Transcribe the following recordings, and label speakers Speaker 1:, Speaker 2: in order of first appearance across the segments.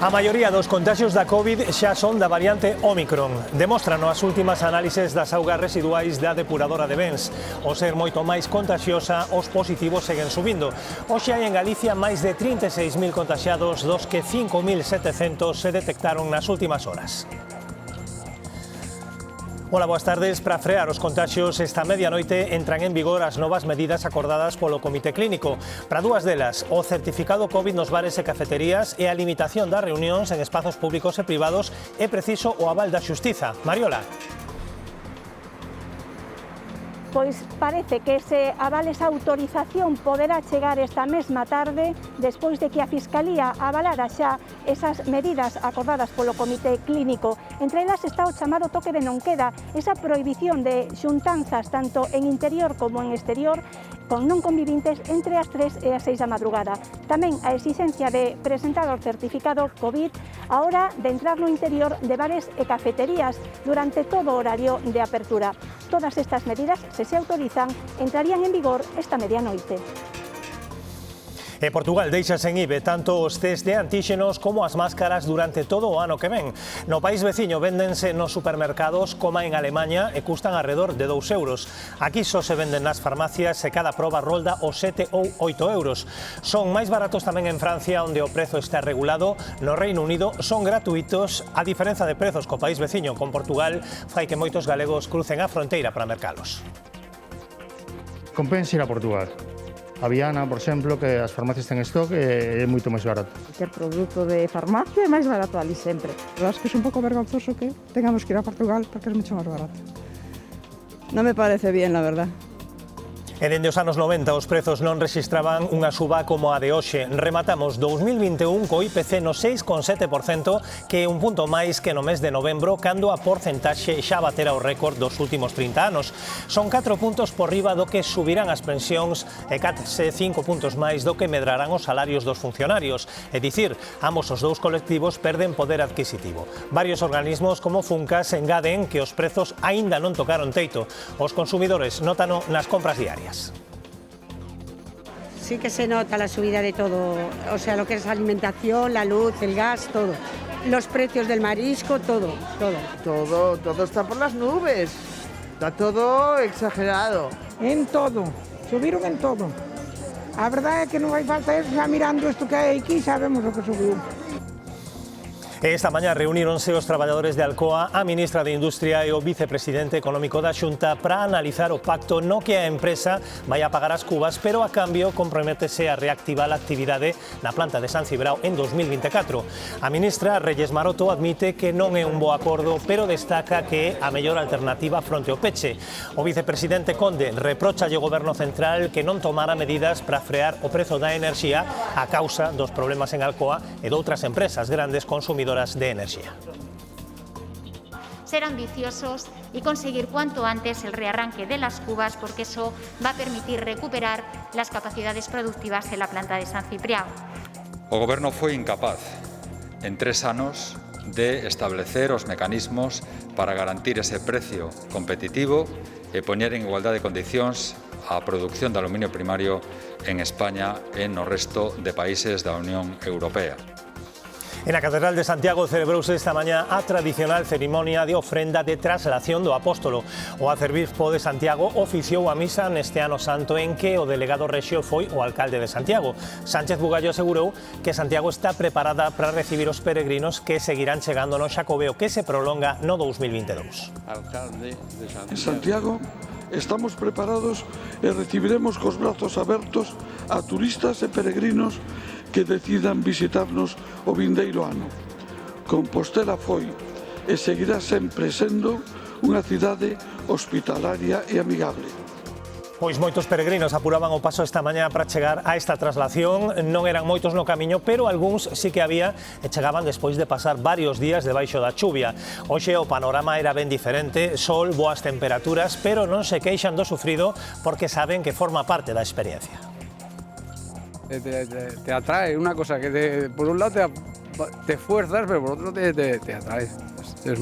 Speaker 1: A maioría dos contaxios da COVID xa son da variante Ómicron. Demóstrano as últimas análises das augas residuais da depuradora de Bens. O ser moito máis contagiosa, os positivos seguen subindo. Hoxe hai en Galicia máis de 36.000 contaxiados, dos que 5.700 se detectaron nas últimas horas. Ola, boas tardes. Para frear os contaxios, esta medianoite entran en vigor as novas medidas acordadas polo Comité Clínico. Para dúas delas, o certificado COVID nos bares e cafeterías e a limitación das reunións en espazos públicos e privados é preciso o aval da Xustiza. Mariola.
Speaker 2: Pois parece que ese aval, esa autorización poderá chegar esta mesma tarde despois de que a Fiscalía avalara xa esas medidas acordadas polo Comité Clínico. Entre elas está o chamado toque de non queda, esa prohibición de xuntanzas tanto en interior como en exterior con non convivintes entre as 3 e as 6 da madrugada. Tamén a exixencia de presentar o certificado COVID a hora de entrar no interior de bares e cafeterías durante todo o horario de apertura. Todas estas medidas, se autorizan, entrarían en vigor esta medianoite.
Speaker 1: E Portugal deixa sen IVE tanto os test de antíxenos como as máscaras durante todo o ano que ven. No país veciño véndense nos supermercados como en Alemanha e custan alrededor de 2 euros. Aquí só se venden nas farmacias e cada proba rolda os 7 ou 8 euros. Son máis baratos tamén en Francia, onde o prezo está regulado. No Reino Unido son gratuitos, a diferenza de prezos co país veciño con Portugal fai que moitos galegos crucen a fronteira para mercalos.
Speaker 3: Compensa ir a Portugal. A Viana, por exemplo, que as farmacias ten stock, é moito máis barato.
Speaker 4: Cualquier produto de farmacia é máis barato ali sempre.
Speaker 5: La verdad es que es un poco vergonzoso que tengamos que ir a Portugal porque es mucho más barato.
Speaker 4: No me parece bien, la verdad.
Speaker 1: E dende os anos 90 os prezos non rexistraban unha suba como a de hoxe. Rematamos 2021 co IPC no 6,7%, que é un punto máis que no mes de novembro, cando a porcentaxe xa batera o récord dos últimos 30 anos. Son 4 puntos por riba do que subirán as pensións e case 5 puntos máis do que medrarán os salarios dos funcionarios. É dicir, ambos os dous colectivos perden poder adquisitivo. Varios organismos como Funcas engaden que os prezos aínda non tocaron teito. Os consumidores nótano nas compras diarias.
Speaker 6: Sí que se nota la subida de todo, o sea, lo que es alimentación, la luz, el gas, todo. Los precios del marisco, todo.
Speaker 7: Todo está por las nubes. Está todo exagerado.
Speaker 5: En todo, subieron en todo. A verdade é que non hai falta eso, xa mirando isto que hai aquí, sabemos o que subiu.
Speaker 1: Esta mañá reuníronse os traballadores de Alcoa, a ministra de Industria e o vicepresidente económico da Xunta para analizar o pacto no que a empresa vai a pagar as cubas, pero a cambio comprométese a reactivar a actividade na planta de San Cibrao en 2024. A ministra Reyes Maroto admite que non é un bo acordo, pero destaca que é a mellor alternativa fronte ao peche. O vicepresidente Conde reprochalle ao goberno central que non tomara medidas para frear o prezo da enerxía a causa dos problemas en Alcoa e doutras empresas grandes consumidoras de energía.
Speaker 8: Ser ambiciosos y conseguir cuanto antes el rearranque de las cubas, porque eso va a permitir recuperar las capacidades productivas en la planta de San Cipriao.
Speaker 9: O Goberno foi incapaz en 3 anos de establecer os mecanismos para garantir ese precio competitivo e poñer en igualdade de condicións a produción de aluminio primario en España e no resto de países da Unión Europea.
Speaker 1: En la Catedral de Santiago celebrouse esta mañá a tradicional ceremonia de ofrenda de traslación do apóstolo. O arcebispo de Santiago oficiou a misa neste ano santo en que o delegado rexio foi o alcalde de Santiago. Sánchez Bugallo asegurou que Santiago está preparada para recibir os peregrinos que seguirán chegando no Xacobeo, que se prolonga no 2022.
Speaker 10: En Santiago estamos preparados e recibiremos cos brazos abertos a turistas e peregrinos que decidan visitarnos o vindeiro ano. Compostela foi e seguirá sempre sendo unha cidade hospitalaria e amigable.
Speaker 1: Pois moitos peregrinos apuraban o paso esta mañá para chegar a esta traslación. Non eran moitos no camiño, pero algúns sí que había e chegaban despois de pasar varios días debaixo da chuvia. Hoxe o panorama era ben diferente, sol, boas temperaturas, pero non se queixan do sufrido porque saben que forma parte da experiencia.
Speaker 11: Te atrae una cosa que por un lado te fuerzas, pero por otro te atrae. Yo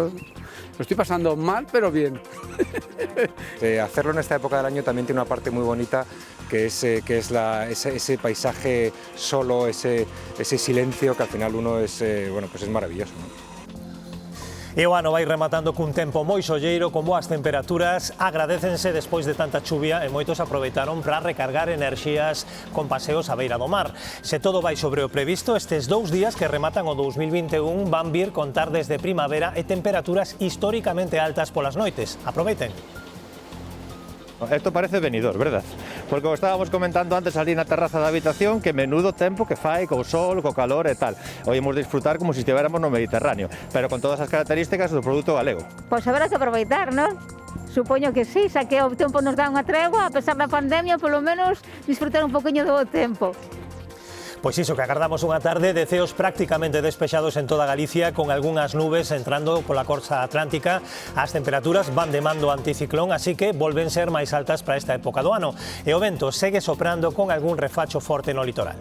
Speaker 11: lo estoy pasando mal, pero bien.
Speaker 12: Hacerlo en esta época del año también tiene una parte muy bonita, que es ese paisaje solo, ese silencio que al final uno es maravilloso, ¿no?
Speaker 1: E o ano vai rematando cun tempo moi solleiro, con boas temperaturas, agradécense despois de tanta chuvia e moitos aproveitaron para recargar enerxías con paseos á beira do mar. Se todo vai sobre o previsto, estes 2 días que rematan o 2021 van vir con tardes de primavera e temperaturas históricamente altas polas noites. Aproveiten.
Speaker 13: Esto parece venidor, verdad? Porque como estábamos comentando antes ali na terraza da habitación, que menudo tempo que fai, co sol, co calor e tal. Hoy hemos de disfrutar como se estiveramos no Mediterráneo, pero con todas as características do produto galego.
Speaker 14: Pois haberá que aproveitar, non? Supoño que sí, xa que o tempo nos dá unha tregua, a pesar da pandemia, polo menos disfrutar un poquinho do tempo.
Speaker 1: Pois iso, que agardamos unha tarde de ceos prácticamente despexados en toda Galicia, con algunhas nubes entrando pola costa atlántica. As temperaturas van de mando anticiclón, así que volven ser máis altas para esta época do ano. E o vento segue soprando con algún refacho forte no litoral.